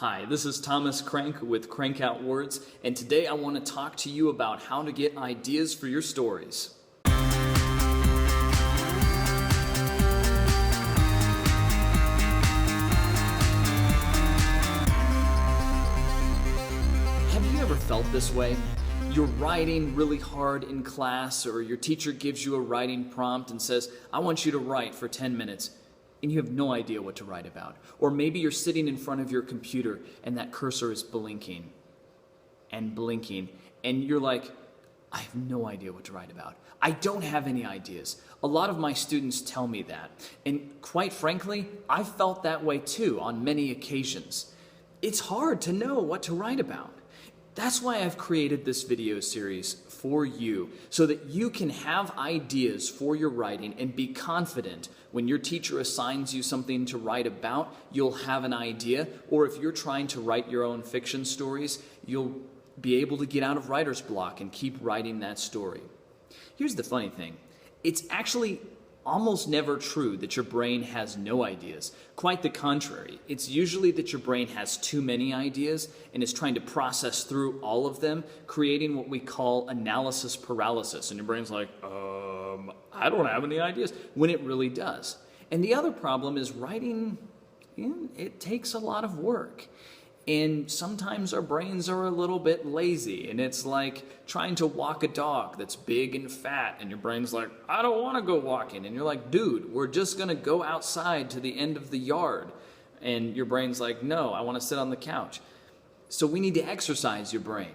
Hi, this is Thomas Crank with Crank Out Words, and today I want to talk to you about how to get ideas for your stories. Have you ever felt this way? You're writing really hard in class, or your teacher gives you a writing prompt and says, I want you to write for 10 minutes. And you have no idea what to write about. Or maybe you're sitting in front of your computer and that cursor is blinking and blinking, and you're like, I have no idea what to write about. I don't have any ideas. A lot of my students tell me that. And quite frankly, I felt that way too on many occasions. It's hard to know what to write about. That's why I've created this video series for you, so that you can have ideas for your writing and be confident when your teacher assigns you something to write about, you'll have an idea. Or if you're trying to write your own fiction stories, you'll be able to get out of writer's block and keep writing that story. Here's the funny thing. It's actually almost never true that your brain has no ideas. Quite the contrary. It's usually that your brain has too many ideas and is trying to process through all of them, creating what we call analysis paralysis. And your brain's like, I don't have any ideas, when it really does. And the other problem is writing, it takes a lot of work. And sometimes our brains are a little bit lazy, and it's like trying to walk a dog that's big and fat, and your brain's like, I don't want to go walking. And you're like, dude, we're just going to go outside to the end of the yard. And your brain's like, no, I want to sit on the couch. So we need to exercise your brain.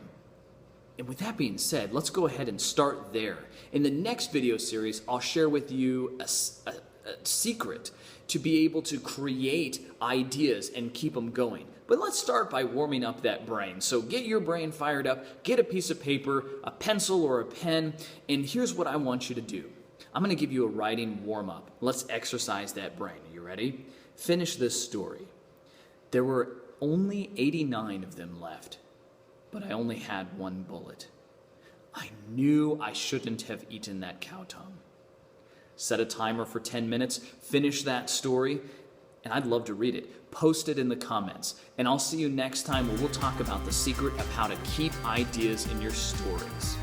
And with that being said, let's go ahead and start there. In the next video series, I'll share with you a secret to be able to create ideas and keep them going. But let's start by warming up that brain. So get your brain fired up, get a piece of paper, a pencil or a pen, and here's what I want you to do. I'm going to give you a writing warm-up. Let's exercise that brain. Are you ready? Finish this story. There were only 89 of them left, but I only had one bullet. I knew I shouldn't have eaten that cow tongue. Set a timer for 10 minutes, finish that story, and I'd love to read it. Post it in the comments, and I'll see you next time where we'll talk about the secret of how to keep ideas in your stories.